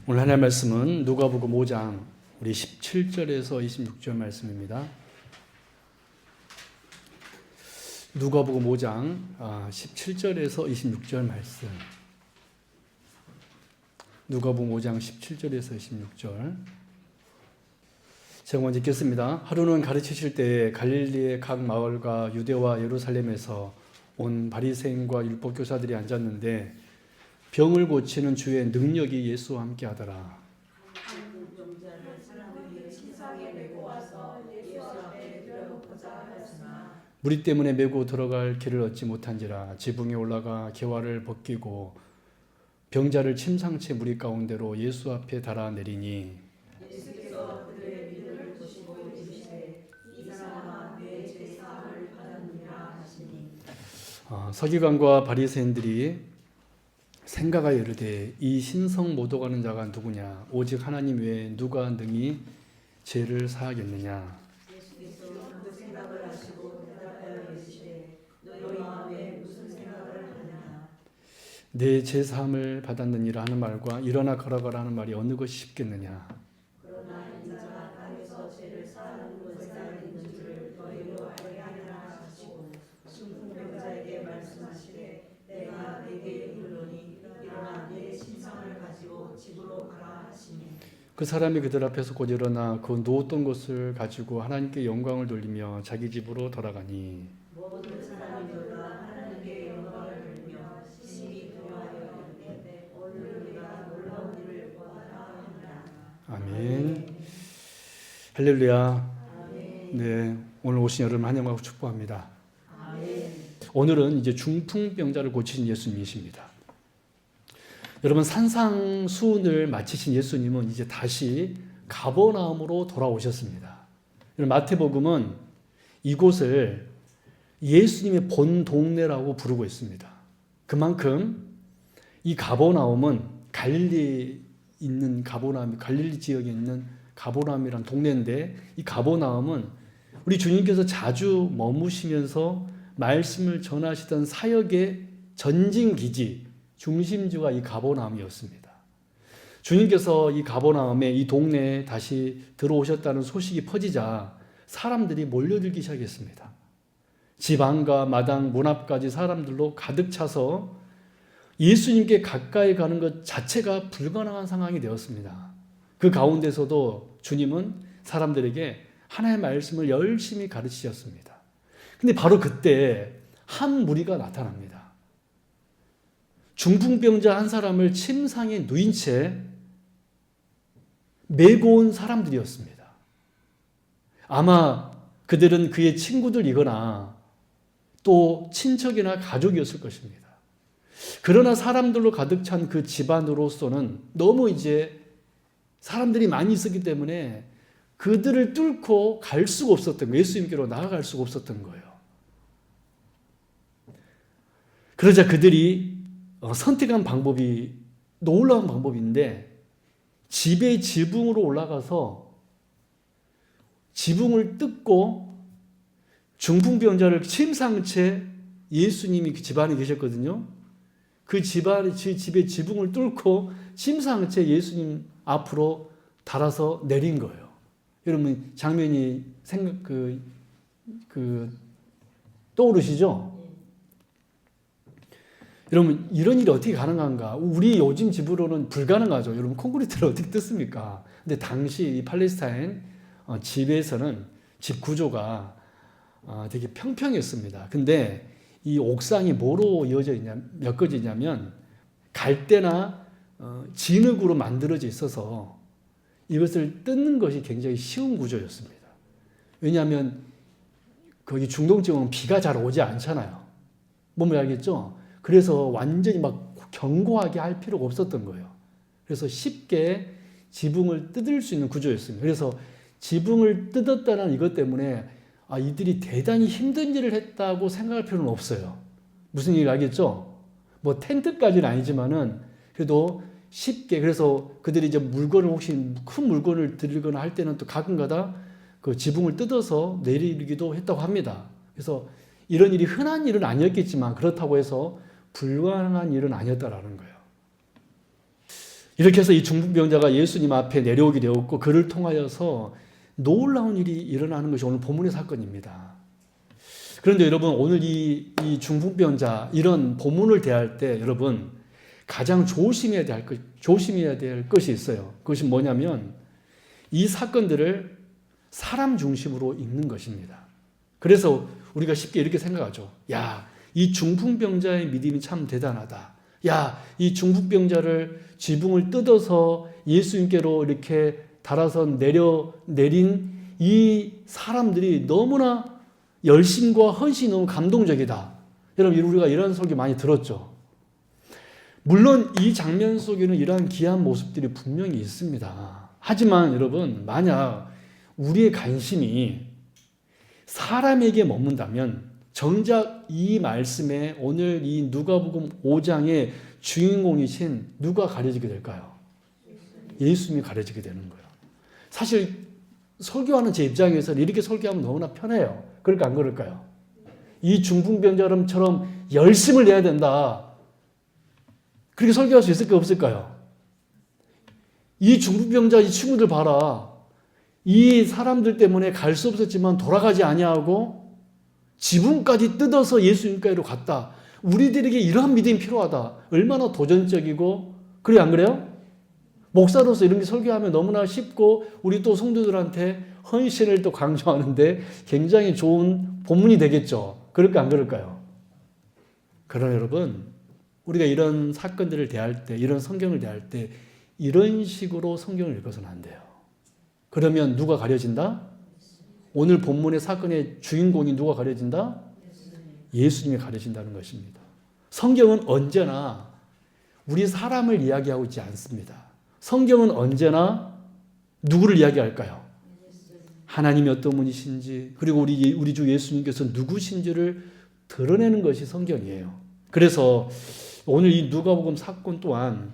오늘 하나의 말씀은 누가복음 5장 우리 17절에서 26절 말씀입니다. 누가복음 5장 17절에서 26절 말씀. 누가복음 5장 17절에서 26절. 제가 먼저 읽겠습니다. 하루는 가르치실 때에 갈릴리의 각 마을과 유대와 예루살렘에서 온 바리새인과 율법교사들이 앉았는데 병을 고치는 주의 능력이 예수와 함께 하더라. 무리 때문에 메고 들어갈 길을 얻지 못한지라 지붕에 올라가 계화를 벗기고 병자를 침상채 무리 가운데로 예수 앞에 달아 내리니 예수께서 그들의 믿음을 보시고 이르시되 이 사람아 내 죄 사함을 받았느니라 하시니 서기관과 바리새인들이 생각하여 이르되 이 신성 모독하는 자가 누구냐 오직 하나님 외에 누가 능히 죄를 사하겠느냐. 예수께서 그 생각을 하시고 대답하여 이르시되 너희 마음에 무슨 생각을 하느냐. 내 죄 사함을 받았느니라 하는 말과 일어나 걸어가라 하는 말이 어느 것이 쉽겠느냐. 그러나 인자가 땅에서 죄를 사하는 권세가 있는 줄을 너희로 알게 하리라 하시고 중풍병자에게 말씀하시되 내가 네게 이르노니 일어나 네 신상을 가지고 집으로 가라 하시니 그 사람이 그들 앞에서 곧 일어나 그 누웠던 것을 가지고 하나님께 영광을 돌리며 자기 집으로 돌아가니 모든 사람이 돌아 하나님께 영광을 돌리며 심히 두려워하여 이르되 오늘 우리가 놀라운 일을 보았다 하니라. 아멘. 할렐루야. 아멘. 네, 오늘 오신 여러분 환영하고 축복합니다. 아멘. 오늘은 이제 중풍병자를 고치신 예수님이십니다. 여러분 산상수훈을 마치신 예수님은 이제 다시 가버나움으로 돌아오셨습니다. 마태복음은 이곳을 예수님의 본 동네라고 부르고 있습니다. 그만큼 이 가버나움은 갈릴리 지역에 있는 가버나움이라는 동네인데 이 가버나움은 우리 주님께서 자주 머무시면서 말씀을 전하시던 사역의 전진기지 중심지가 이 가버나움이었습니다. 주님께서 이 가버나움에 이 동네에 다시 들어오셨다는 소식이 퍼지자 사람들이 몰려들기 시작했습니다. 집 안과 마당 문 앞까지 사람들로 가득 차서 예수님께 가까이 가는 것 자체가 불가능한 상황이 되었습니다. 그 가운데서도 주님은 사람들에게 하나님의 말씀을 열심히 가르치셨습니다. 근데 바로 그때 한 무리가 나타납니다. 중풍병자 한 사람을 침상에 누인 채 메고 온 사람들이었습니다. 아마 그들은 그의 친구들이거나 또 친척이나 가족이었을 것입니다. 그러나 사람들로 가득 찬 그 집안으로서는 너무 이제 사람들이 많이 있었기 때문에 그들을 뚫고 갈 수가 없었던 거예요. 예수님께로 나아갈 수가 없었던 거예요. 그러자 그들이 선택한 방법이 놀라운 방법인데 집의 지붕으로 올라가서 지붕을 뜯고 중풍병자를 침상채 예수님이 그 집안에 계셨거든요. 그 집의 지붕을 뚫고 침상채 예수님 앞으로 달아서 내린 거예요. 여러분 장면이 떠오르시죠? 여러분 이런 일이 어떻게 가능한가? 우리 요즘 집으로는 불가능하죠. 여러분 콘크리트를 어떻게 뜯습니까? 근데 당시 이 팔레스타인 집에서는 집 구조가 되게 평평했습니다. 근데 이 옥상이 뭐로 엮어져 있냐면 갈대나 진흙으로 만들어져 있어서 이것을 뜯는 것이 굉장히 쉬운 구조였습니다. 왜냐하면 거기 중동 지역은 비가 잘 오지 않잖아요. 뭔지 알겠죠? 그래서 완전히 막 견고하게 할 필요가 없었던 거예요. 그래서 쉽게 지붕을 뜯을 수 있는 구조였습니다. 그래서 지붕을 뜯었다는 이것 때문에 이들이 대단히 힘든 일을 했다고 생각할 필요는 없어요. 무슨 얘기 알겠죠? 뭐 텐트까지는 아니지만은 그래도 쉽게 그래서 그들이 이제 물건을 혹시 큰 물건을 들거나 할 때는 또 가끔가다 그 지붕을 뜯어서 내리기도 했다고 합니다. 그래서 이런 일이 흔한 일은 아니었겠지만 그렇다고 해서 불가능한 일은 아니었다라는 거예요. 이렇게 해서 이 중풍병자가 예수님 앞에 내려오게 되었고 그를 통하여서 놀라운 일이 일어나는 것이 오늘 본문의 사건입니다. 그런데 여러분 오늘 이 중풍병자 이런 본문을 대할 때 여러분 가장 조심해야 될 것이 있어요. 그것이 뭐냐면 이 사건들을 사람 중심으로 읽는 것입니다. 그래서 우리가 쉽게 이렇게 생각하죠. 야, 이 중풍병자의 믿음이 참 대단하다. 야, 이 중풍병자를 지붕을 뜯어서 예수님께로 이렇게 달아서 내린 이 사람들이 너무나 열심과 헌신이 너무 감동적이다. 여러분 우리가 이런 설교 많이 들었죠. 물론 이 장면 속에는 이러한 귀한 모습들이 분명히 있습니다. 하지만 여러분 만약 우리의 관심이 사람에게 머문다면 정작 이 말씀에 오늘 이 누가복음 5장의 주인공이신 누가 가려지게 될까요? 예수님이 가려지게 되는 거예요. 사실 설교하는 제 입장에서는 이렇게 설교하면 너무나 편해요. 그럴까 안 그럴까요? 이 중풍병자처럼 열심을 내야 된다. 그렇게 설교할 수 있을까 없을까요? 이 중풍병자 이 친구들 봐라. 이 사람들 때문에 갈 수 없었지만 돌아가지 아니하고 지붕까지 뜯어서 예수님께로 갔다. 우리들에게 이러한 믿음이 필요하다. 얼마나 도전적이고 그래 안 그래요? 목사로서 이런 게 설교하면 너무나 쉽고 우리 또 성도들한테 헌신을 또 강조하는데 굉장히 좋은 본문이 되겠죠. 그럴까 안 그럴까요? 그러나 여러분 우리가 이런 사건들을 대할 때 이런 성경을 대할 때 이런 식으로 성경을 읽어서는 안 돼요. 그러면 누가 가려진다? 오늘 본문의 사건의 주인공이 누가 가려진다? 예수님이 가려진다는 것입니다. 성경은 언제나 우리 사람을 이야기하고 있지 않습니다. 성경은 언제나 누구를 이야기할까요? 하나님이 어떤 분이신지 그리고 우리 주 예수님께서 누구신지를 드러내는 것이 성경이에요. 그래서 오늘 이 누가복음 사건 또한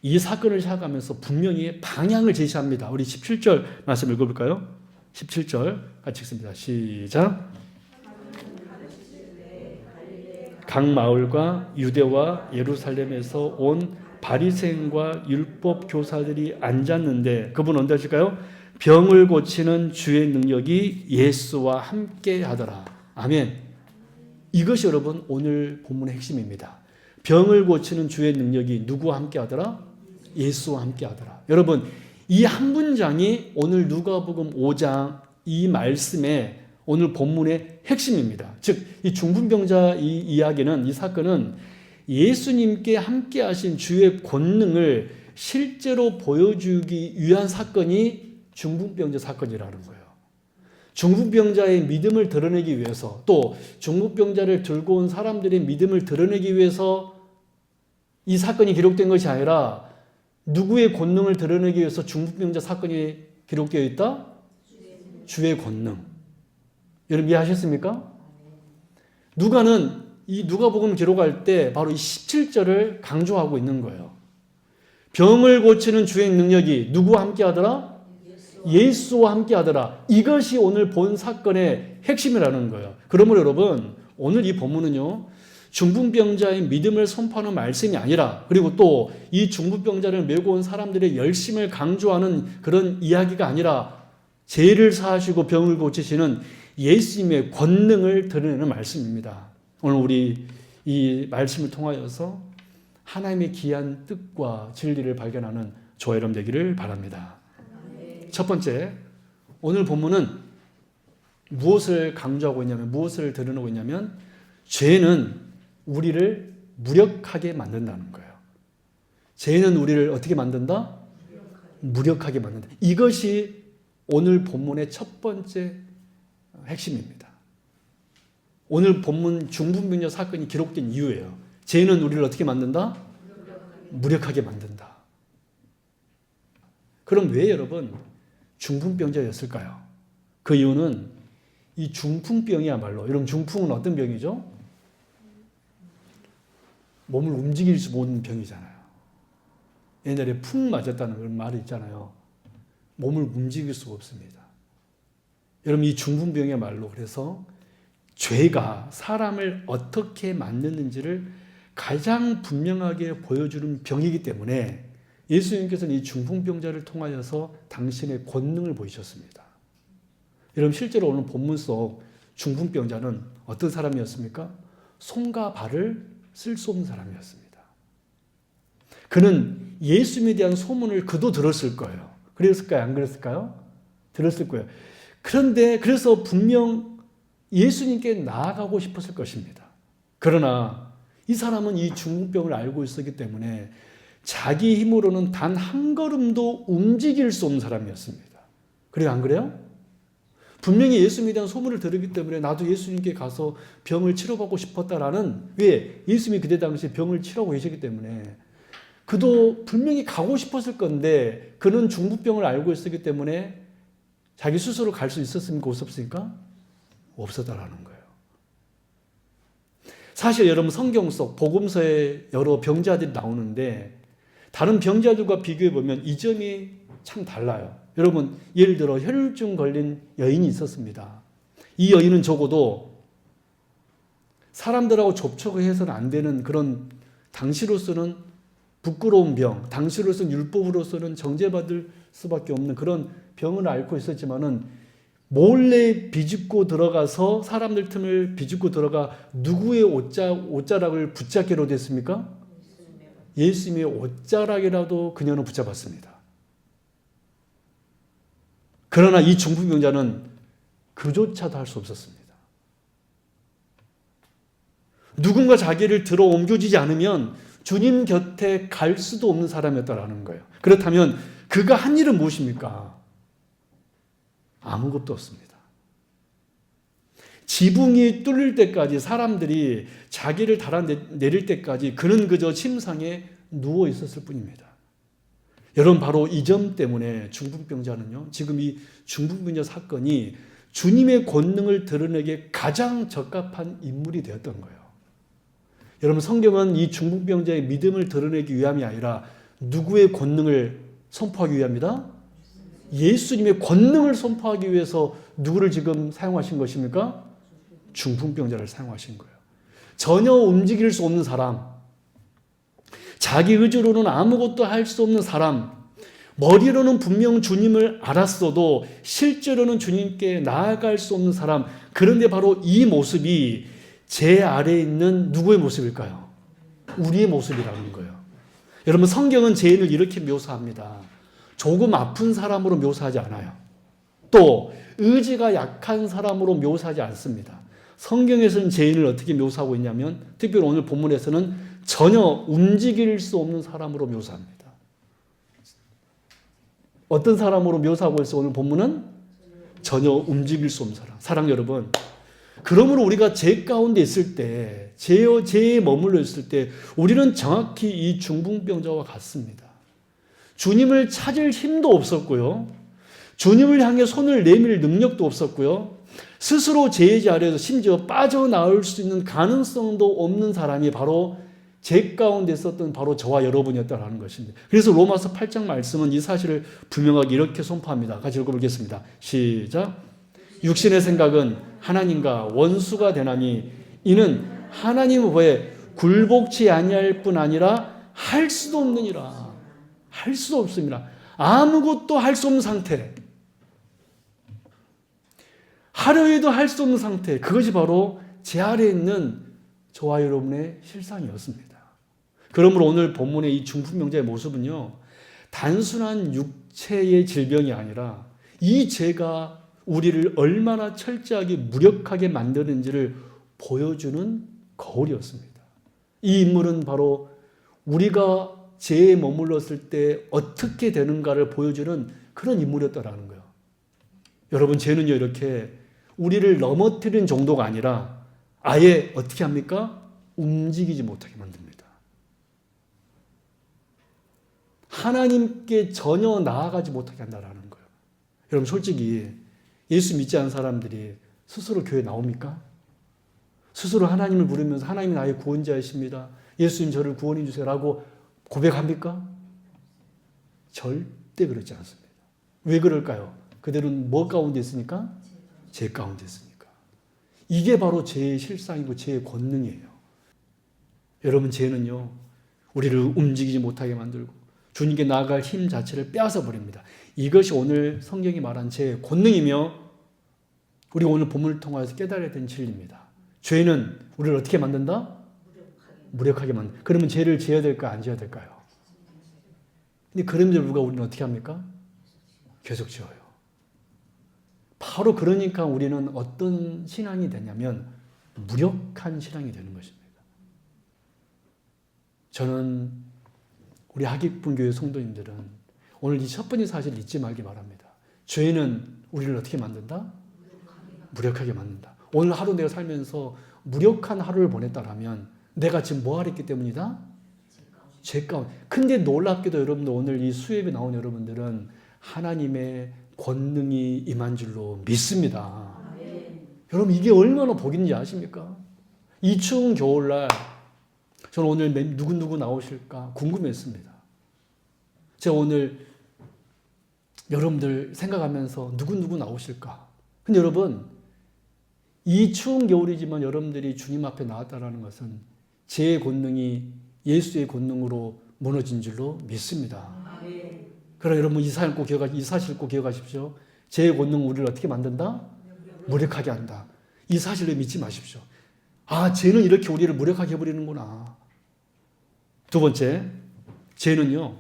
이 사건을 시작하면서 분명히 방향을 제시합니다. 우리 17절 말씀 읽어볼까요? 17절 같이 읽습니다. 시작. 각 마을과 유대와 예루살렘에서 온 바리새인과 율법 교사들이 앉았는데 그분 언제 하실까요? 병을 고치는 주의 능력이 예수와 함께 하더라. 아멘. 이것이 여러분 오늘 본문의 핵심입니다. 병을 고치는 주의 능력이 누구와 함께 하더라? 예수와 함께 하더라. 여러분 이 한 문장이 오늘 누가복음 5장 이 말씀의 오늘 본문의 핵심입니다. 즉 이 중풍병자 이 이야기는 이 사건은 예수님께 함께 하신 주의 권능을 실제로 보여주기 위한 사건이 중풍병자 사건이라는 거예요. 중풍병자의 믿음을 드러내기 위해서 또 중풍병자를 들고 온 사람들의 믿음을 드러내기 위해서 이 사건이 기록된 것이 아니라 누구의 권능을 드러내기 위해서 중풍병자 사건이 기록되어 있다? 주의 권능. 여러분 이해하셨습니까? 누가는 이 누가복음 기록할 때 바로 이 17절을 강조하고 있는 거예요. 병을 고치는 주의 능력이 누구와 함께 하더라? 예수와 함께 하더라. 이것이 오늘 본 사건의 핵심이라는 거예요. 그러므로 여러분 오늘 이 본문은요. 중풍병자의 믿음을 선포하는 말씀이 아니라 그리고 또 이 중풍병자를 메고 온 사람들의 열심을 강조하는 그런 이야기가 아니라 죄를 사하시고 병을 고치시는 예수님의 권능을 드러내는 말씀입니다. 오늘 우리 이 말씀을 통하여서 하나님의 귀한 뜻과 진리를 발견하는 저와 여러분 되기를 바랍니다. 첫 번째, 오늘 본문은 무엇을 강조하고 있냐면 무엇을 드러내고 있냐면 죄는 우리를 무력하게 만든다는 거예요. 죄는 우리를 어떻게 만든다? 무력하게 만든다. 이것이 오늘 본문의 첫 번째 핵심입니다. 오늘 본문 중풍병자 사건이 기록된 이유예요. 죄는 우리를 어떻게 만든다? 무력하게 만든다. 그럼 왜 여러분 중풍병자였을까요? 그 이유는 이 중풍병이야말로 여러분 중풍은 어떤 병이죠? 몸을 움직일 수 없는 병이잖아요. 옛날에 풍 맞았다는 그런 말이 있잖아요. 몸을 움직일 수가 없습니다. 여러분 이 중풍병이야말로 그래서 죄가 사람을 어떻게 만드는지를 가장 분명하게 보여주는 병이기 때문에 예수님께서는 이 중풍병자를 통하여서 당신의 권능을 보이셨습니다. 여러분 실제로 오늘 본문 속 중풍병자는 어떤 사람이었습니까? 손과 발을 쓸 수 없는 사람이었습니다. 그는 예수님에 대한 소문을 그도 들었을 거예요. 그랬을까요? 안 그랬을까요? 들었을 거예요. 그런데 그래서 분명 예수님께 나아가고 싶었을 것입니다. 그러나 이 사람은 이 중풍병을 알고 있었기 때문에 자기 힘으로는 단 한 걸음도 움직일 수 없는 사람이었습니다. 그래요? 안 그래요? 분명히 예수님에 대한 소문을 들었기 때문에 나도 예수님께 가서 병을 치료받고 싶었다라는, 왜? 예수님이 그때 당시 병을 치료하고 계시기 때문에 그도 분명히 가고 싶었을 건데 그는 중풍병을 알고 있었기 때문에 자기 스스로 갈 수 있었습니까? 없었습니까? 없었다라는 거예요. 사실 여러분 성경 속 복음서에 여러 병자들이 나오는데 다른 병자들과 비교해 보면 이 점이 참 달라요. 여러분 예를 들어 혈류증 걸린 여인이 있었습니다. 이 여인은 적어도 사람들하고 접촉을 해서는 안 되는 그런, 당시로서는 부끄러운 병, 당시로서는 율법으로서는 정죄받을 수밖에 없는 그런 병을 앓고 있었지만은 몰래 비집고 들어가서 사람들 틈을 비집고 들어가 누구의 옷자락을 붙잡기로 됐습니까? 예수님의 옷자락이라도 그녀는 붙잡았습니다. 그러나 이 중풍병자는 그조차도 할 수 없었습니다. 누군가 자기를 들어 옮겨주지 않으면 주님 곁에 갈 수도 없는 사람이었다라는 거예요. 그렇다면 그가 한 일은 무엇입니까? 아무것도 없습니다. 지붕이 뚫릴 때까지, 사람들이 자기를 달아내릴 때까지 그는 그저 침상에 누워 있었을 뿐입니다. 여러분 바로 이 점 때문에 중풍병자는요, 지금 이 중풍병자 사건이 주님의 권능을 드러내기에 가장 적합한 인물이 되었던 거예요. 여러분 성경은 이 중풍병자의 믿음을 드러내기 위함이 아니라 누구의 권능을 선포하기 위함이다? 예수님의 권능을 선포하기 위해서 누구를 지금 사용하신 것입니까? 중풍병자를 사용하신 거예요. 전혀 움직일 수 없는 사람, 자기 의지로는 아무것도 할 수 없는 사람, 머리로는 분명 주님을 알았어도 실제로는 주님께 나아갈 수 없는 사람, 그런데 바로 이 모습이 제 아래에 있는 누구의 모습일까요? 우리의 모습이라는 거예요. 여러분 성경은 죄인을 이렇게 묘사합니다. 조금 아픈 사람으로 묘사하지 않아요. 또 의지가 약한 사람으로 묘사하지 않습니다. 성경에서는 죄인을 어떻게 묘사하고 있냐면, 특별히 오늘 본문에서는 전혀 움직일 수 없는 사람으로 묘사합니다. 어떤 사람으로 묘사하고 있어? 오늘 본문은 전혀 움직일 수 없는 사람. 사랑 여러분, 그러므로 우리가 죄 가운데 있을 때, 죄에 머물러 있을 때 우리는 정확히 이 중풍병자와 같습니다. 주님을 찾을 힘도 없었고요, 주님을 향해 손을 내밀 능력도 없었고요, 스스로 죄의 자리에서 심지어 빠져나올 수 있는 가능성도 없는 사람이 바로 죄 가운데 있었던 바로 저와 여러분이었다는 것입니다. 그래서 로마서 8장 말씀은 이 사실을 분명하게 이렇게 선포합니다. 같이 읽어보겠습니다. 시작. 육신의 생각은 하나님과 원수가 되나니 이는 하나님의 법에 굴복치 아니할 뿐 아니라 할 수도 없느니라. 할 수도 없습니다. 아무것도 할 수 없는 상태, 하려 해도 할 수 없는 상태, 그것이 바로 제 아래에 있는 저와 여러분의 실상이었습니다. 그러므로 오늘 본문의 이 중풍병자의 모습은요, 단순한 육체의 질병이 아니라 이 죄가 우리를 얼마나 철저하게 무력하게 만드는지를 보여주는 거울이었습니다. 이 인물은 바로 우리가 죄에 머물렀을 때 어떻게 되는가를 보여주는 그런 인물이었다라는 거예요. 여러분 죄는요 이렇게 우리를 넘어뜨리는 정도가 아니라 아예 어떻게 합니까? 움직이지 못하게 만듭니다. 하나님께 전혀 나아가지 못하게 한다는 거예요. 여러분 솔직히 예수 믿지 않은 사람들이 스스로 교회에 나옵니까? 스스로 하나님을 부르면서 하나님이 나의 구원자이십니다, 예수님 저를 구원해 주세요라고 고백합니까? 절대 그렇지 않습니다. 왜 그럴까요? 그들은 뭐 가운데 있으니까? 죄 가운데 있으니까. 이게 바로 죄의 실상이고 죄의 권능이에요. 여러분, 죄는요, 우리를 움직이지 못하게 만들고 주님께 나아갈 힘 자체를 빼앗아 버립니다. 이것이 오늘 성경이 말한 죄의 본능이며 우리가 오늘 본문을 통해서 깨달아야 되는 진리입니다. 죄는 우리를 어떻게 만든다? 무력하게 만든다. 그러면 죄를 지어야 될까, 안 지어야 될까요? 근데 그럼에도 불구하고 우리는 어떻게 합니까? 계속 지어요. 바로 그러니까 우리는 어떤 신앙이 되냐면 무력한 신앙이 되는 것입니다. 저는 우리 하객분교회 성도님들은 오늘 이 첫 번째 사실을 잊지 말기 바랍니다. 죄는 우리를 어떻게 만든다? 무력하게 만든다. 오늘 하루 내가 살면서 무력한 하루를 보냈다라면 내가 지금 뭐 하랬기 때문이다? 죄 가운데. 근데 놀랍게도 여러분들 오늘 이 수업에 나온 여러분들은 하나님의 권능이 임한 줄로 믿습니다. 여러분, 이게 얼마나 복인지 아십니까? 이 추운 겨울날 저는 오늘 누구 나오실까 궁금했습니다. 제가 오늘 여러분들 생각하면서 누구 나오실까? 근데 여러분, 이 추운 겨울이지만 여러분들이 주님 앞에 나왔다는 것은 제 권능이 예수의 권능으로 무너진 줄로 믿습니다. 그러나 여러분, 이 사실 꼭 기억하십시오. 제 권능은 우리를 어떻게 만든다? 무력하게 한다. 이 사실을 믿지 마십시오. 아, 죄는 이렇게 우리를 무력하게 해버리는구나. 두 번째, 죄는요,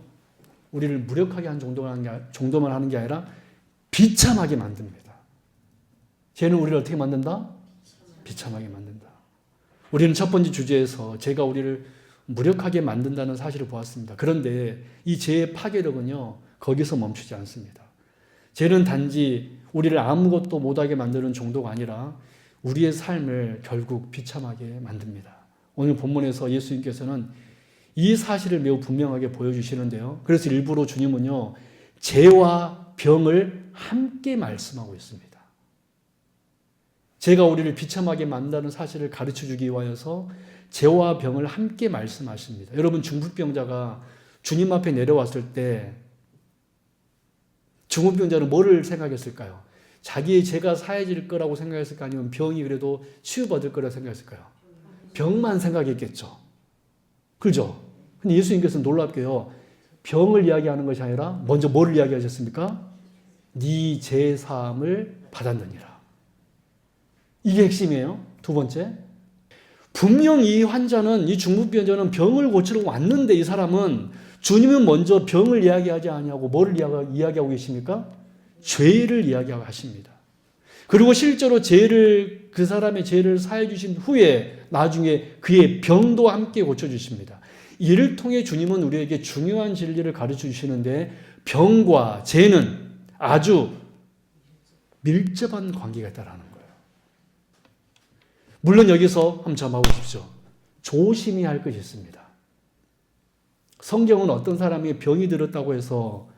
우리를 무력하게 한 정도만 하는 게 아니라 비참하게 만듭니다. 죄는 우리를 어떻게 만든다? 비참하게 만든다. 우리는 첫 번째 주제에서 죄가 우리를 무력하게 만든다는 사실을 보았습니다. 그런데 이 죄의 파괴력은요, 거기서 멈추지 않습니다. 죄는 단지 우리를 아무것도 못하게 만드는 정도가 아니라 우리의 삶을 결국 비참하게 만듭니다. 오늘 본문에서 예수님께서는 이 사실을 매우 분명하게 보여주시는데요. 그래서 일부러 주님은요, 죄와 병을 함께 말씀하고 있습니다. 죄가 우리를 비참하게 만든다는 사실을 가르쳐주기 위하여서 죄와 병을 함께 말씀하십니다. 여러분, 중풍병자가 주님 앞에 내려왔을 때 중풍병자는 뭐를 생각했을까요? 자기의 죄가 사해질 거라고 생각했을까, 아니면 병이 그래도 치유받을 거라고 생각했을까요? 병만 생각했겠죠. 그렇죠? 근데 예수님께서는 놀랍게요, 병을 이야기하는 것이 아니라 먼저 뭐를 이야기하셨습니까? 네 죄 사함을 받았느니라. 이게 핵심이에요. 두 번째, 분명 이 환자는, 이 중풍병자는 병을 고치러 왔는데 이 사람은 주님은 먼저 병을 이야기하지 않냐고 뭐를 이야기하고 계십니까? 죄를 이야기하고 하십니다. 그리고 실제로 그 사람의 죄를 사해 주신 후에 나중에 그의 병도 함께 고쳐 주십니다. 이를 통해 주님은 우리에게 중요한 진리를 가르쳐 주시는데 병과 죄는 아주 밀접한 관계가 있다는 거예요. 물론 여기서 한번 잡아보십시오. 조심해야 할 것이 있습니다. 성경은 어떤 사람이 병이 들었다고 해서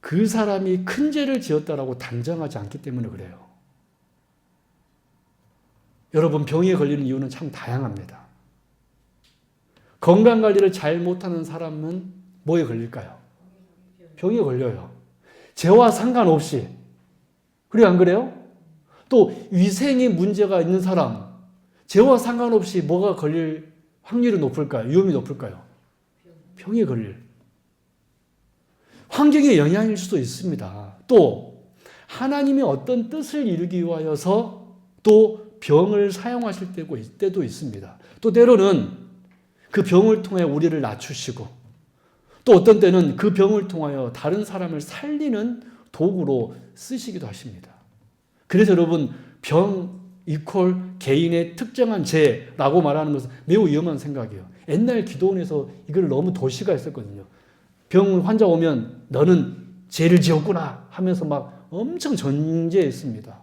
그 사람이 큰 죄를 지었다라고 단정하지 않기 때문에 그래요. 여러분, 병에 걸리는 이유는 참 다양합니다. 건강관리를 잘 못하는 사람은 뭐에 걸릴까요? 병에 걸려요. 죄와 상관없이. 그래요, 안 그래요? 또 위생에 문제가 있는 사람, 죄와 상관없이 뭐가 걸릴 확률이 높을까요? 위험이 높을까요? 병에 걸릴. 환경의 영향일 수도 있습니다. 또 하나님이 어떤 뜻을 이루기 위하여서 또 병을 사용하실 때도 있습니다. 또 때로는 그 병을 통해 우리를 낮추시고 또 어떤 때는 그 병을 통하여 다른 사람을 살리는 도구로 쓰시기도 하십니다. 그래서 여러분, 병 이퀄 개인의 특정한 죄라고 말하는 것은 매우 위험한 생각이에요. 옛날 기도원에서 이걸 너무 도시화했었거든요. 병 환자 오면 너는 죄를 지었구나 하면서 막 엄청 전제했습니다.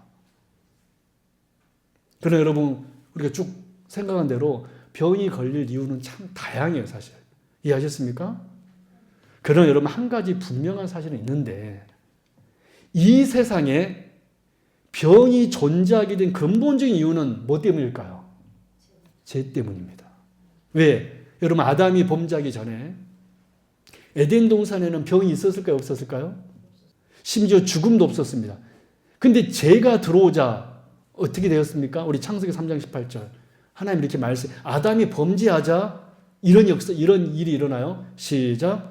그러나 여러분, 우리가 쭉 생각한 대로 병이 걸릴 이유는 참 다양해요, 사실. 이해하셨습니까? 그러나 여러분, 한 가지 분명한 사실은 있는데 이 세상에 병이 존재하게 된 근본적인 이유는 뭐 때문일까요? 죄 때문입니다. 왜? 여러분, 아담이 범죄하기 전에 에덴 동산에는 병이 있었을까요? 없었을까요? 심지어 죽음도 없었습니다. 근데 죄가 들어오자 어떻게 되었습니까? 우리 창세기 3장 18절. 하나님 이렇게 말씀, 아담이 범죄하자 이런 역사, 이런 일이 일어나요. 시작.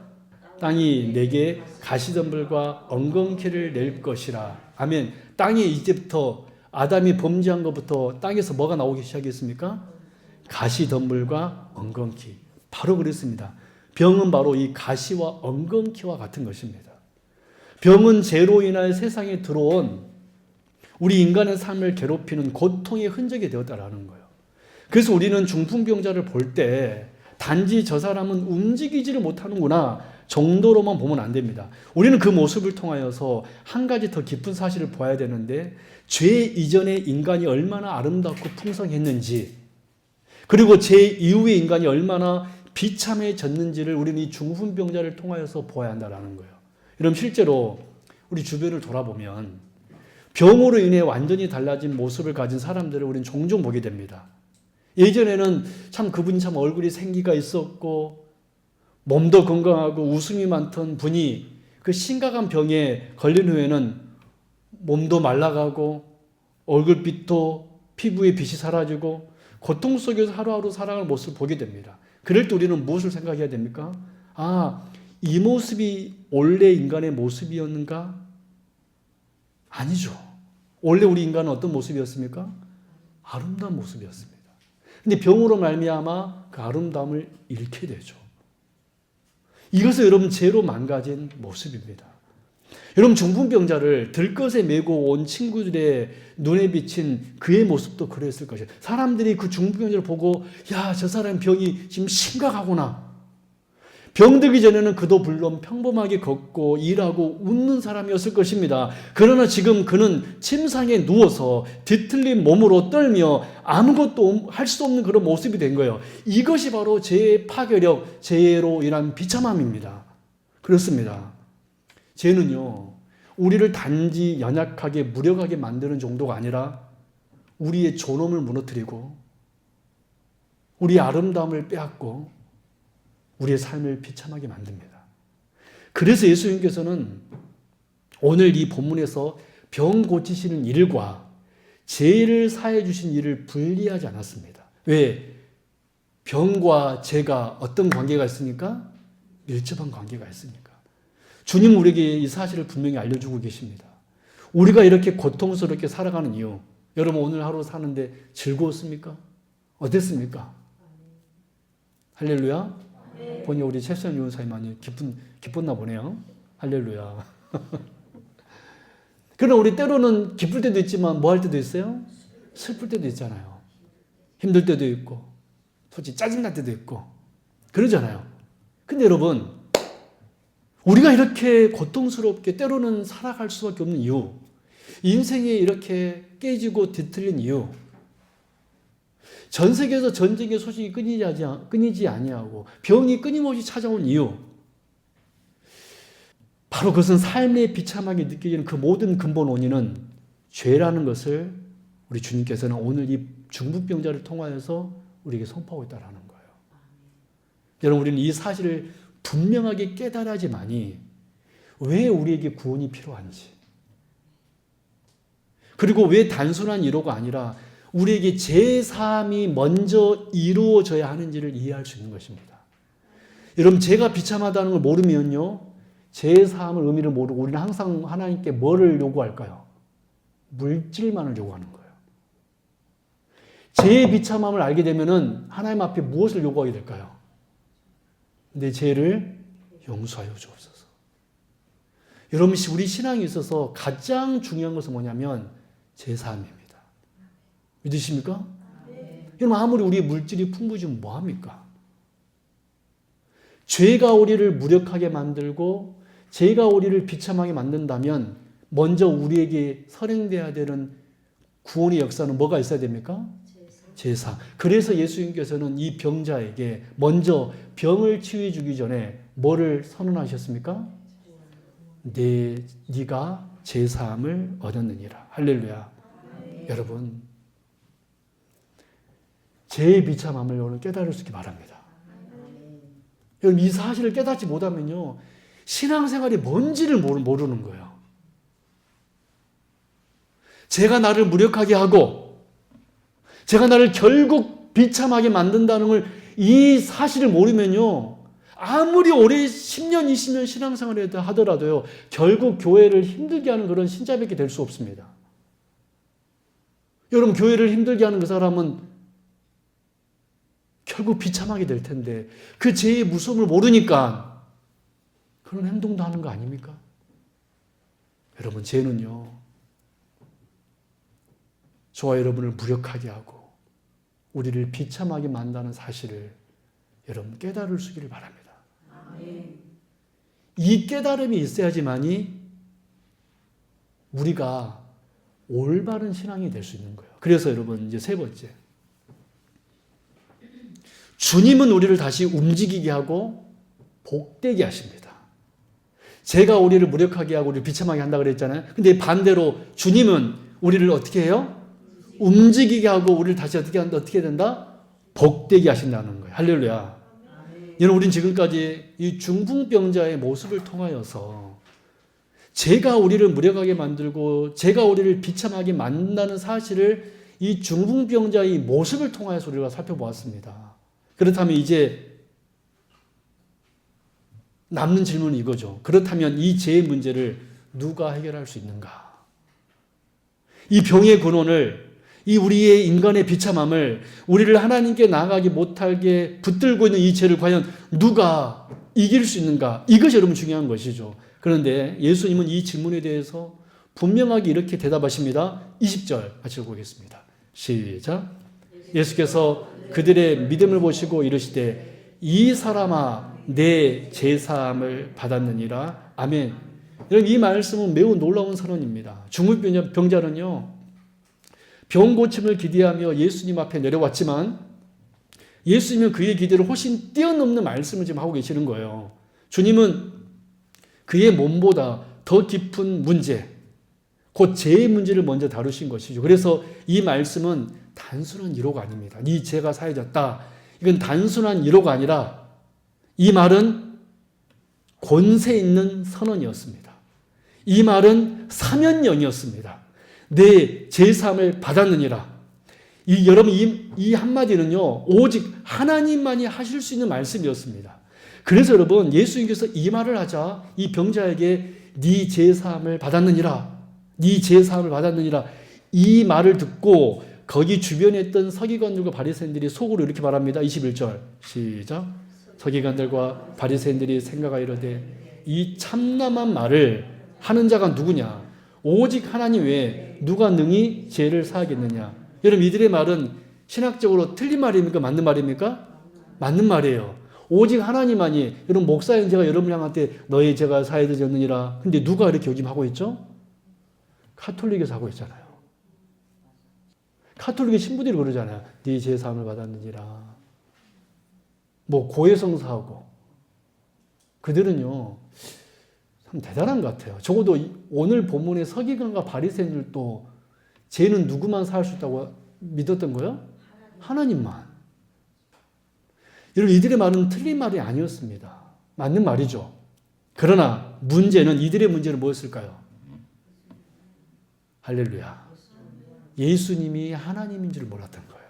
땅이 내게 가시덤불과 엉겅퀴를 낼 것이라. 아멘. 땅에 이제부터 아담이 범죄한 것부터 땅에서 뭐가 나오기 시작했습니까? 가시덤불과 엉겅퀴. 바로 그랬습니다. 병은 바로 이 가시와 엉겅퀴와 같은 것입니다. 병은 죄로 인하여 세상에 들어온 우리 인간의 삶을 괴롭히는 고통의 흔적이 되었다라는 거예요. 그래서 우리는 중풍병자를 볼 때 단지 저 사람은 움직이지를 못하는구나 정도로만 보면 안 됩니다. 우리는 그 모습을 통하여서 한 가지 더 깊은 사실을 보아야 되는데, 죄 이전의 인간이 얼마나 아름답고 풍성했는지, 그리고 죄 이후의 인간이 얼마나 비참해졌는지를 우리는 이 중풍병자를 통하여서 보아야 한다는 거예요. 여러분, 실제로 우리 주변을 돌아보면 병으로 인해 완전히 달라진 모습을 가진 사람들을 우리는 종종 보게 됩니다. 예전에는 참 그분이 참 얼굴이 생기가 있었고 몸도 건강하고 웃음이 많던 분이 그 심각한 병에 걸린 후에는 몸도 말라가고 얼굴빛도 피부의 빛이 사라지고 고통 속에서 하루하루 살아가는 모습을 보게 됩니다. 그럴 때 우리는 무엇을 생각해야 됩니까? 아, 이 모습이 원래 인간의 모습이었는가? 아니죠. 원래 우리 인간은 어떤 모습이었습니까? 아름다운 모습이었습니다. 근데 병으로 말미암아 그 아름다움을 잃게 되죠. 이것은 여러분 죄로 망가진 모습입니다. 여러분, 중풍병자를 들것에 메고 온 친구들의 눈에 비친 그의 모습도 그랬을 것이에요. 사람들이 그 중풍병자를 보고 야, 저 사람 병이 지금 심각하구나. 병들기 전에는 그도 물론 평범하게 걷고 일하고 웃는 사람이었을 것입니다. 그러나 지금 그는 침상에 누워서 뒤틀린 몸으로 떨며 아무것도 할 수 없는 그런 모습이 된 거예요. 이것이 바로 죄의 파괴력, 죄로 인한 비참함입니다. 그렇습니다. 죄는요, 우리를 단지 연약하게 무력하게 만드는 정도가 아니라 우리의 존엄을 무너뜨리고 우리의 아름다움을 빼앗고 우리의 삶을 비참하게 만듭니다. 그래서 예수님께서는 오늘 이 본문에서 병 고치시는 일과 죄를 사해 주신 일을 분리하지 않았습니다. 왜? 병과 죄가 어떤 관계가 있으니까? 밀접한 관계가 있으니까. 주님 우리에게 이 사실을 분명히 알려주고 계십니다. 우리가 이렇게 고통스럽게 살아가는 이유, 여러분 오늘 하루 사는데 즐거웠습니까? 어땠습니까? 할렐루야. 보니 우리 최수연 요원사님 많이 기뻤나 보네요. 할렐루야. 그러나 우리 때로는 기쁠 때도 있지만 뭐 할 때도 있어요? 슬플 때도 있잖아요. 힘들 때도 있고 솔직히 짜증날 때도 있고 그러잖아요. 근데 여러분, 우리가 이렇게 고통스럽게 때로는 살아갈 수밖에 없는 이유, 인생이 이렇게 깨지고 뒤틀린 이유, 전 세계에서 전쟁의 소식이 끊이지 아니하고 병이 끊임없이 찾아온 이유, 바로 그것은 삶의 비참하게 느껴지는 그 모든 근본 원인은 죄라는 것을 우리 주님께서는 오늘 이 중풍병자를 통하여서 우리에게 선포하고 있다는 거예요. 여러분, 우리는 이 사실을 분명하게 깨달아야지만이 왜 우리에게 구원이 필요한지, 그리고 왜 단순한 위로가 아니라 우리에게 제사함이 먼저 이루어져야 하는지를 이해할 수 있는 것입니다. 여러분, 죄가 비참하다는 걸 모르면요, 제사함을 의미를 모르고 우리는 항상 하나님께 뭐를 요구할까요? 물질만을 요구하는 거예요. 죄의 비참함을 알게 되면은 하나님 앞에 무엇을 요구하게 될까요? 내 죄를 용서하여 주옵소서. 여러분, 우리 신앙에 있어서 가장 중요한 것은 뭐냐면 제사함입니다. 믿으십니까? 네. 여러분, 아무리 우리의 물질이 풍부해지면 뭐합니까? 죄가 우리를 무력하게 만들고 죄가 우리를 비참하게 만든다면 먼저 우리에게 선행돼야 되는 구원의 역사는 뭐가 있어야 됩니까? 제사. 그래서 예수님께서는 이 병자에게 먼저 병을 치유해 주기 전에 뭐를 선언하셨습니까? 네가 제사함을 얻었느니라. 할렐루야. 네. 여러분, 죄의 비참함을 오늘 깨달을 수 있기 바랍니다. 여러분, 이 사실을 깨닫지 못하면요, 신앙생활이 뭔지를 모르는 거예요. 죄가 나를 무력하게 하고 제가 나를 결국 비참하게 만든다는 걸 이 사실을 모르면요, 아무리 오래 10년, 20년 신앙생활을 하더라도요, 결국 교회를 힘들게 하는 그런 신자밖에 될 수 없습니다. 여러분, 교회를 힘들게 하는 그 사람은 결국 비참하게 될 텐데, 그 죄의 무서움을 모르니까 그런 행동도 하는 거 아닙니까? 여러분, 죄는요, 저와 여러분을 무력하게 하고 우리를 비참하게 만드는 사실을 여러분 깨달을 수 있기를 바랍니다. 이 깨달음이 있어야지만이 우리가 올바른 신앙이 될 수 있는 거예요. 그래서 여러분, 이제 세 번째, 주님은 우리를 다시 움직이게 하고 복되게 하십니다. 제가 우리를 무력하게 하고 우리를 비참하게 한다 그랬잖아요. 근데 반대로 주님은 우리를 어떻게 해요? 움직이게 하고 우리를 다시 어떻게 된다? 복되게 하신다는 거예요. 할렐루야. 여러분, 우린 지금까지 이 중풍병자의 모습을 통하여서 제가 우리를 무력하게 만들고 제가 우리를 비참하게 만든다는 사실을 이 중풍병자의 모습을 통하여서 우리가 살펴보았습니다. 그렇다면 이제 남는 질문은 이거죠. 그렇다면 이 죄의 문제를 누가 해결할 수 있는가? 이 병의 근원을, 이 우리의 인간의 비참함을, 우리를 하나님께 나아가지 못하게 붙들고 있는 이 죄를 과연 누가 이길 수 있는가? 이것이 여러분 중요한 것이죠. 그런데 예수님은 이 질문에 대해서 분명하게 이렇게 대답하십니다. 20절 같이 읽어보겠습니다. 시작. 예수께서 그들의 믿음을 보시고 이르시되 이 사람아 내 죄사함을 받았느니라. 아멘. 여러분, 이 말씀은 매우 놀라운 선언입니다. 중풍병자는요, 병 고침을 기대하며 예수님 앞에 내려왔지만 예수님은 그의 기대를 훨씬 뛰어넘는 말씀을 지금 하고 계시는 거예요. 주님은 그의 몸보다 더 깊은 문제, 곧 죄의 문제를 먼저 다루신 것이죠. 그래서 이 말씀은 단순한 위로가 아닙니다. 네 죄가 사해졌다. 이건 단순한 위로가 아니라 이 말은 권세 있는 선언이었습니다. 이 말은 사면령이었습니다. 내 죄사함을 받았느니라. 여러분, 이 한마디는요, 오직 하나님만이 하실 수 있는 말씀이었습니다. 그래서 여러분, 예수님께서 이 말을 하자 이 병자에게 네 죄사함을 받았느니라, 네 죄사함을 받았느니라, 이 말을 듣고 거기 주변에 있던 서기관들과 바리새인들이 속으로 이렇게 말합니다. 21절 시작. 서기관들과 바리새인들이 생각하여 이르되 이 참남한 말을 하는 자가 누구냐? 오직 하나님 외에 누가 능히 죄를 사하겠느냐? 여러분, 이들의 말은 신학적으로 틀린 말입니까? 맞는 말입니까? 맞는 말이에요. 오직 하나님만이. 여러분, 목사인 제가 여러분 향한테 너의 죄가 사해졌느니라. 근데 누가 이렇게 요즘 하고 있죠? 카톨릭에서 하고 있잖아요. 카톨릭의 신부들이 그러잖아요. 네 죄 사함을 받았느니라. 뭐 고해성사하고. 그들은요, 참 대단한 것 같아요. 적어도 오늘 본문의 서기관과 바리새인들도 죄는 누구만 사할 수 있다고 믿었던 거예요? 하나님만. 여러분, 이들의 말은 틀린 말이 아니었습니다. 맞는 말이죠. 그러나 문제는, 이들의 문제는 뭐였을까요? 할렐루야. 예수님이 하나님인 줄 몰랐던 거예요.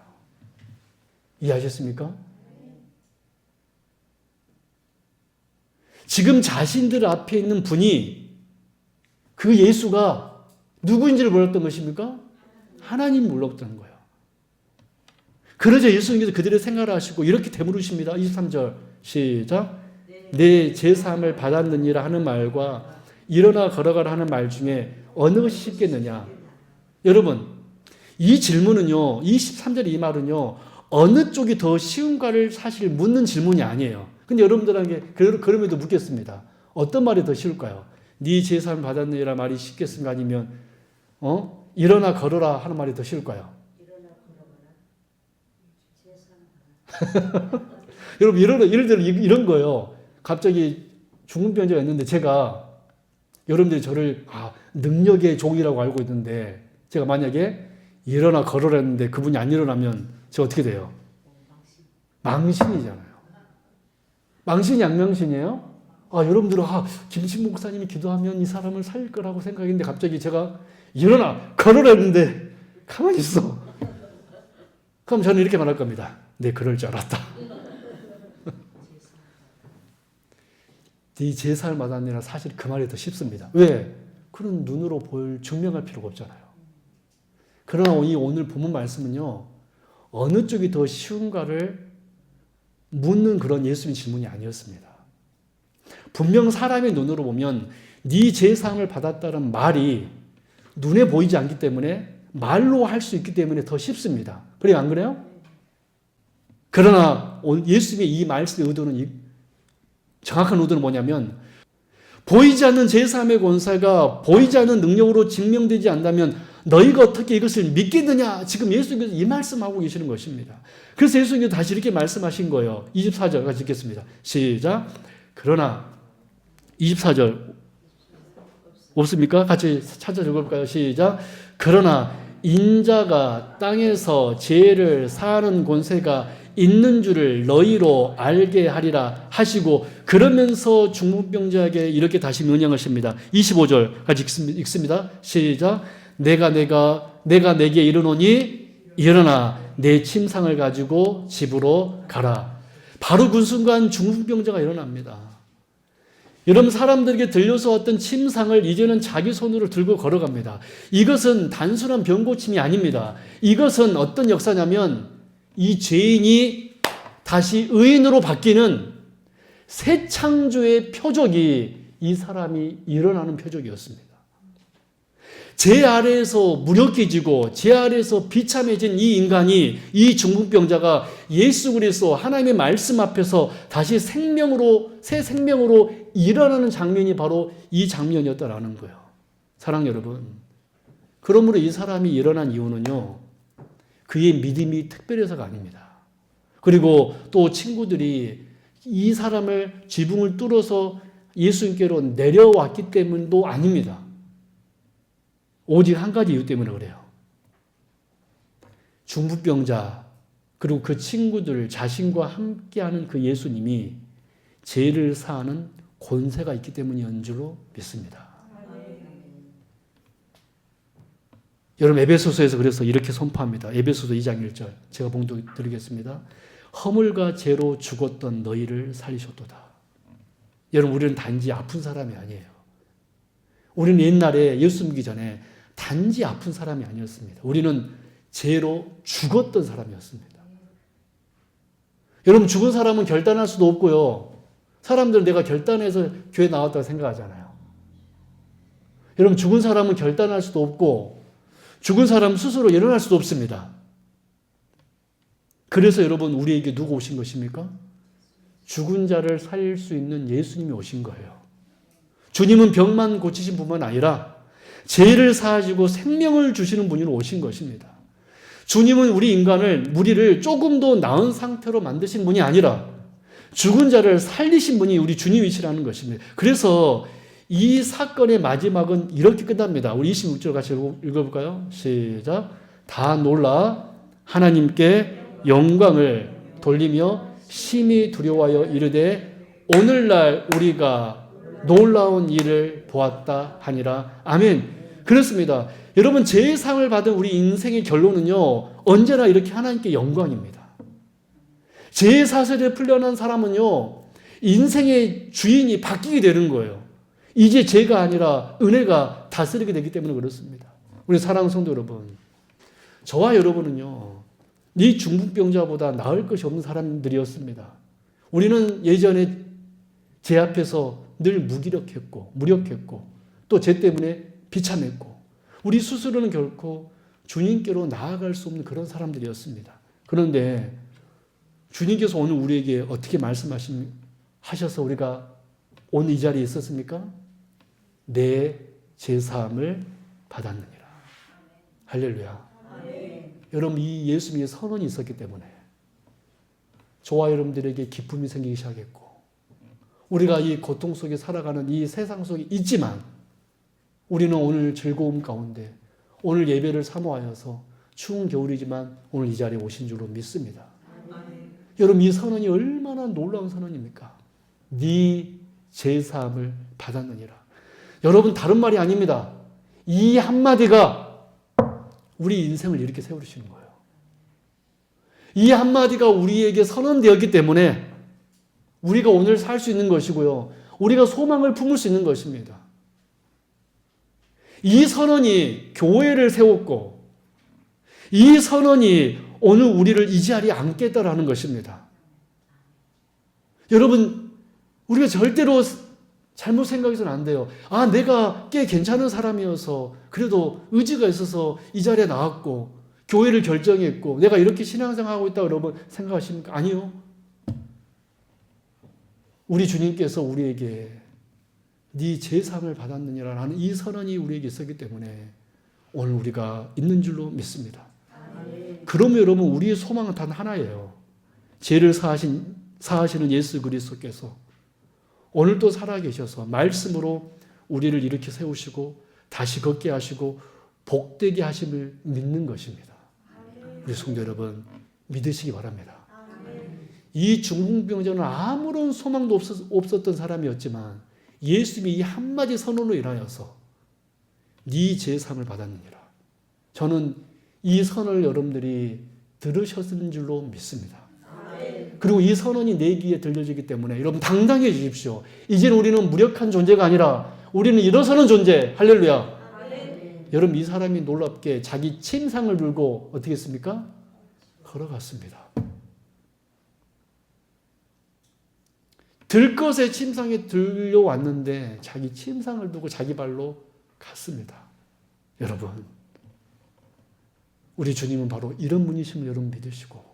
이해하셨습니까? 지금 자신들 앞에 있는 분이, 그 예수가 누구인지를 몰랐던 것입니까? 하나님 몰랐던 거예요. 그러자 예수님께서 그들의 생각을 하시고 이렇게 되물으십니다. 23절 시작. 내 죄사함을 받았느니라 하는 말과 일어나 걸어가라 하는 말 중에 어느 것이 쉽겠느냐? 여러분, 이 질문은요, 23절 이 말은요, 어느 쪽이 더 쉬운가를 사실 묻는 질문이 아니에요. 근데 여러분들에게 그럼에도 묻겠습니다. 어떤 말이 더 쉬울까요? 네 죄사함을 받았느니라 말이 쉽겠습니까? 아니면 일어나 걸어라 하는 말이 더 쉬울까요? 여러분, 예를 들어 이런 거예요. 갑자기 중풍병자가 있는데 제가, 여러분들이 저를 능력의 종이라고 알고 있는데 제가 만약에 일어나 걸어라 했는데 그분이 안 일어나면 저 어떻게 돼요? 망신이잖아요. 망신이 양망신이에요? 여러분들은 김신 목사님이 기도하면 이 사람을 살릴 거라고 생각했는데 갑자기 제가 일어나 걸어라 했는데 가만히 있어. 그럼 저는 이렇게 말할 겁니다. 네, 그럴 줄 알았다. 네 제사를 받았느니라 사실 그 말이 더 쉽습니다. 왜? 그런 눈으로 증명할 필요가 없잖아요. 그러나 이 오늘 본문 말씀은요. 어느 쪽이 더 쉬운가를 묻는 그런 예수님 질문이 아니었습니다. 분명 사람의 눈으로 보면 네 제사함을 받았다는 말이 눈에 보이지 않기 때문에 말로 할 수 있기 때문에 더 쉽습니다. 그래요? 안 그래요? 그러나 예수님의 이 말씀의 의도는 정확한 의도는 뭐냐면 보이지 않는 제사함의 권세가 보이지 않는 능력으로 증명되지 않다면 너희가 어떻게 이것을 믿겠느냐? 지금 예수님께서 이 말씀하고 계시는 것입니다. 그래서 예수님께서 다시 이렇게 말씀하신 거예요. 24절 같이 읽겠습니다. 시작. 그러나 24절 없습니까? 같이 찾아 읽어볼까요? 시작. 그러나 인자가 땅에서 죄를 사하는 권세가 있는 줄을 너희로 알게 하리라 하시고 그러면서 중풍병자에게 이렇게 다시 명령하십니다. 25절 같이 읽습니다. 시작. 내가 내게 이르노니 일어나 내 침상을 가지고 집으로 가라. 바로 그 순간 중풍병자가 일어납니다. 여러분 사람들에게 들려서 왔던 침상을 이제는 자기 손으로 들고 걸어갑니다. 이것은 단순한 병고침이 아닙니다. 이것은 어떤 역사냐면 이 죄인이 다시 의인으로 바뀌는 새 창조의 표적이 이 사람이 일어나는 표적이었습니다. 제 아래에서 무력해지고 제 아래에서 비참해진 이 인간이 이 중풍병자가 예수 그리스도 하나님의 말씀 앞에서 다시 새 생명으로 일어나는 장면이 바로 이 장면이었다라는 거예요. 사랑 여러분. 그러므로 이 사람이 일어난 이유는요. 그의 믿음이 특별해서가 아닙니다. 그리고 또 친구들이 이 사람을 지붕을 뚫어서 예수님께로 내려왔기 때문도 아닙니다. 오직 한 가지 이유 때문에 그래요. 중풍병자 그리고 그 친구들 자신과 함께하는 그 예수님이 죄를 사하는 권세가 있기 때문이었는 줄로 믿습니다. 여러분 에베소서에서 그래서 이렇게 선포합니다. 에베소서 2장 1절 제가 봉독 드리겠습니다. 허물과 죄로 죽었던 너희를 살리셨도다. 여러분 우리는 단지 아픈 사람이 아니에요. 우리는 옛날에 예수 믿기 전에 단지 아픈 사람이 아니었습니다. 우리는 죄로 죽었던 사람이었습니다. 여러분 죽은 사람은 결단할 수도 없고요. 사람들은 내가 결단해서 교회 나왔다고 생각하잖아요. 여러분 죽은 사람은 결단할 수도 없고 죽은 사람 스스로 일어날 수도 없습니다. 그래서 여러분 우리에게 누구 오신 것입니까? 죽은 자를 살릴 수 있는 예수님이 오신 거예요. 주님은 병만 고치신 분만 아니라 죄를 사하시고 생명을 주시는 분으로 오신 것입니다. 주님은 우리를 조금 더 나은 상태로 만드신 분이 아니라 죽은 자를 살리신 분이 우리 주님이시라는 것입니다. 그래서 이 사건의 마지막은 이렇게 끝납니다. 우리 26절 같이 읽어볼까요? 시작. 다 놀라 하나님께 영광을 돌리며 심히 두려워하여 이르되 오늘날 우리가 놀라운 일을 보았다 하니라. 아멘. 그렇습니다. 여러분 제상을 받은 우리 인생의 결론은요. 언제나 이렇게 하나님께 영광입니다. 죄의 사슬에 풀려난 사람은요. 인생의 주인이 바뀌게 되는 거예요. 이제 죄가 아니라 은혜가 다스리게 되기 때문에 그렇습니다. 우리 사랑하는 성도 여러분. 저와 여러분은요. 이 중풍병자보다 나을 것이 없는 사람들이었습니다. 우리는 예전에 죄 앞에서 늘 무력했고 또 죄 때문에 비참했고 우리 스스로는 결코 주님께로 나아갈 수 없는 그런 사람들이었습니다. 그런데 주님께서 오늘 우리에게 어떻게 말씀하셔서 우리가 오늘 이 자리에 있었습니까? 내 제사함을 받았느니라. 할렐루야. 여러분 이 예수님의 선언이 있었기 때문에 저와 여러분들에게 기쁨이 생기기 시작했고 우리가 이 고통 속에 살아가는 이 세상 속에 있지만 우리는 오늘 즐거움 가운데 오늘 예배를 사모하여서 추운 겨울이지만 오늘 이 자리에 오신 줄로 믿습니다. 여러분 이 선언이 얼마나 놀라운 선언입니까? 네 제사함을 받았느니라. 여러분 다른 말이 아닙니다. 이 한마디가 우리 인생을 이렇게 세우시는 거예요. 이 한마디가 우리에게 선언되었기 때문에 우리가 오늘 살 수 있는 것이고요. 우리가 소망을 품을 수 있는 것입니다. 이 선언이 교회를 세웠고 이 선언이 오늘 우리를 이 자리에 앉겠다라는 것입니다. 여러분, 우리가 절대로 잘못 생각해서는 안 돼요. 아, 내가 꽤 괜찮은 사람이어서 그래도 의지가 있어서 이 자리에 나왔고 교회를 결정했고 내가 이렇게 신앙생활하고 있다고 여러분 생각하십니까? 아니요. 우리 주님께서 우리에게 네 제사함을 받았느니라는 이 선언이 우리에게 있었기 때문에 오늘 우리가 있는 줄로 믿습니다. 그러면 여러분 우리의 소망은 단 하나예요. 죄를 사하시는 예수 그리스도께서 오늘도 살아계셔서 말씀으로 우리를 일으켜 세우시고 다시 걷게 하시고 복되게 하심을 믿는 것입니다. 우리 성도 여러분 믿으시기 바랍니다. 이 중풍병자는 아무런 소망도 없었던 사람이었지만 예수님이 이 한마디 선언으로 인하여서 네 제사함을 받았느니라. 저는 이 선언을 여러분들이 들으셨을 줄로 믿습니다. 그리고 이 선언이 내 귀에 들려지기 때문에 여러분 당당해지십시오. 이제는 우리는 무력한 존재가 아니라 우리는 일어서는 존재. 할렐루야. 여러분 이 사람이 놀랍게 자기 침상을 들고 어떻게 했습니까? 걸어갔습니다. 들것에 침상에 들려왔는데 자기 침상을 두고 자기 발로 갔습니다. 여러분 우리 주님은 바로 이런 분이심을 여러분 믿으시고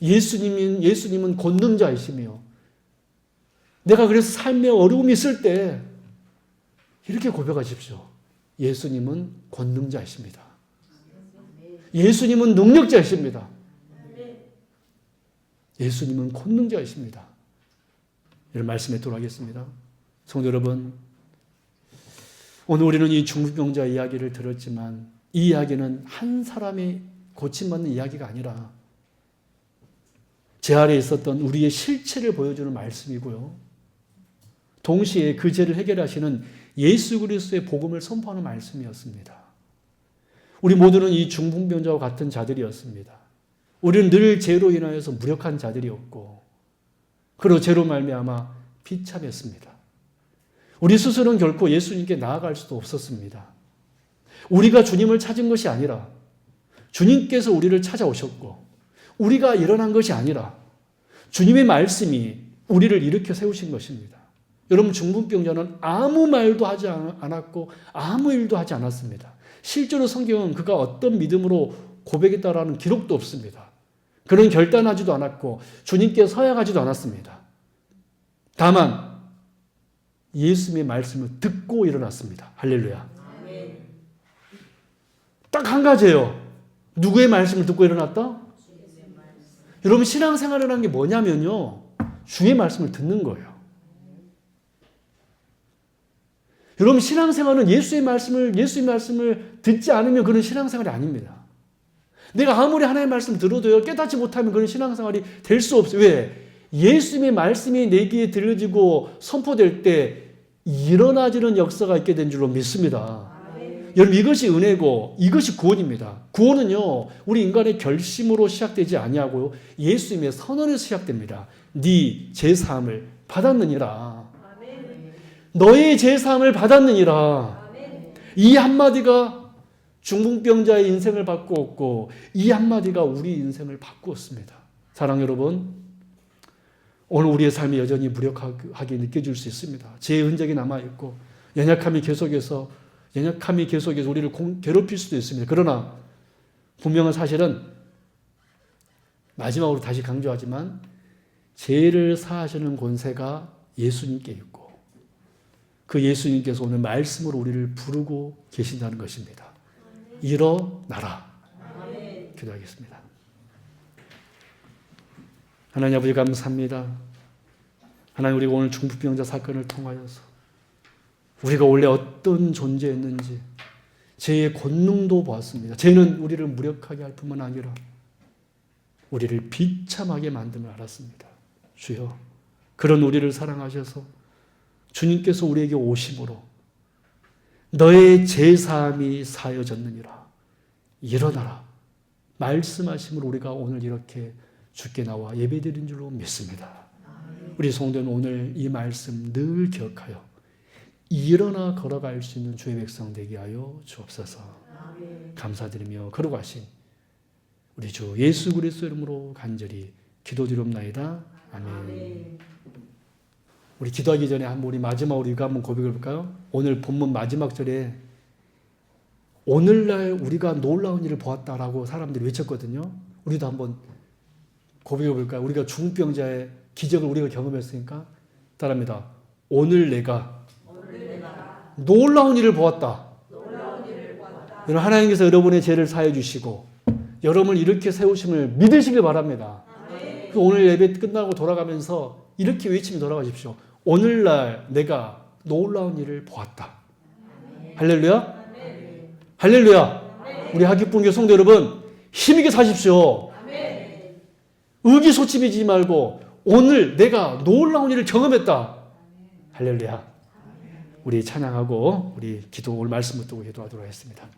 예수님은 권능자이시며 내가 그래서 삶에 어려움이 있을 때 이렇게 고백하십시오. 예수님은 권능자이십니다. 예수님은 능력자이십니다. 예수님은 권능자이십니다. 이런 말씀에 돌아가겠습니다. 성도 여러분, 오늘 우리는 이 중풍병자 이야기를 들었지만 이 이야기는 한 사람이 고침받는 이야기가 아니라 제 아래에 있었던 우리의 실체를 보여주는 말씀이고요. 동시에 그 죄를 해결하시는 예수 그리스도의 복음을 선포하는 말씀이었습니다. 우리 모두는 이 중풍병자와 같은 자들이었습니다. 우리는 늘 죄로 인하여서 무력한 자들이었고 그리고 죄로 말미암아 비참했습니다. 우리 스스로는 결코 예수님께 나아갈 수도 없었습니다. 우리가 주님을 찾은 것이 아니라 주님께서 우리를 찾아오셨고 우리가 일어난 것이 아니라 주님의 말씀이 우리를 일으켜 세우신 것입니다. 여러분 중풍병자는 아무 말도 하지 않았고 아무 일도 하지 않았습니다. 실제로 성경은 그가 어떤 믿음으로 고백했다라는 기록도 없습니다. 그는 결단하지도 않았고 주님께 서약하지도 않았습니다. 다만 예수님의 말씀을 듣고 일어났습니다. 할렐루야. 딱 한 가지예요. 누구의 말씀을 듣고 일어났다? 여러분 신앙생활이라는 게 뭐냐면요. 주의 말씀을 듣는 거예요. 여러분 신앙생활은 예수의 말씀을 듣지 않으면 그런 신앙생활이 아닙니다. 내가 아무리 하나님의 말씀을 들어도요 깨닫지 못하면 그런 신앙생활이 될 수 없어요. 왜? 예수님의 말씀이 내 귀에 들려지고 선포될 때 일어나지는 역사가 있게 된 줄로 믿습니다. 여러분 이것이 은혜고 이것이 구원입니다. 구원은요 우리 인간의 결심으로 시작되지 아니하고요 예수님의 선언에서 시작됩니다. 네 제사함을 받았느니라. 너의 제사함을 받았느니라. 이 한마디가 중풍병자의 인생을 바꾸었고 이 한마디가 우리 인생을 바꾸었습니다. 사랑 여러분, 오늘 우리의 삶이 여전히 무력하게 느껴질 수 있습니다. 죄의 흔적이 남아있고 연약함이 계속해서 우리를 괴롭힐 수도 있습니다. 그러나 분명한 사실은 마지막으로 다시 강조하지만 죄를 사하시는 권세가 예수님께 있고 그 예수님께서 오늘 말씀으로 우리를 부르고 계신다는 것입니다. 일어나라. 기도하겠습니다. 하나님 아버지 감사합니다. 하나님 우리가 오늘 중풍병자 사건을 통하여서 우리가 원래 어떤 존재였는지 죄의 권능도 보았습니다. 죄는 우리를 무력하게 할 뿐만 아니라 우리를 비참하게 만듦을 알았습니다. 주여 그런 우리를 사랑하셔서 주님께서 우리에게 오심으로 너의 제사함이 사여졌느니라. 일어나라. 말씀하심으로 우리가 오늘 이렇게 주께 나와 예배드린 줄로 믿습니다. 우리 성도는 오늘 이 말씀 늘 기억하여 일어나 걸어갈 수 있는 주의 백성 되게 하여 주옵소서. 감사드리며 걸어가신 우리 주 예수 그리스도 이름으로 간절히 기도드리옵나이다. 아멘. 우리 기도하기 전에 한번 우리 마지막으로 이거 한번 고백해 볼까요? 오늘 본문 마지막 절에 오늘날 우리가 놀라운 일을 보았다라고 사람들이 외쳤거든요. 우리도 한번 고백해 볼까요? 우리가 중풍병자의 기적을 우리가 경험했으니까 따라합니다. 오늘 내가 놀라운 일을 보았다. 여러분, 하나님께서 여러분의 죄를 사해 주시고 여러분을 이렇게 세우심을 믿으시길 바랍니다. 오늘 예배 끝나고 돌아가면서 이렇게 외치며 돌아가십시오. 오늘날 내가 놀라운 일을 보았다. 할렐루야. 할렐루야. 우리 하기분교 성도 여러분, 힘있게 사십시오. 의기소침해지지 말고 오늘 내가 놀라운 일을 경험했다. 할렐루야. 우리 찬양하고 우리 기도 오늘 말씀 붙들고 기도하도록 하겠습니다.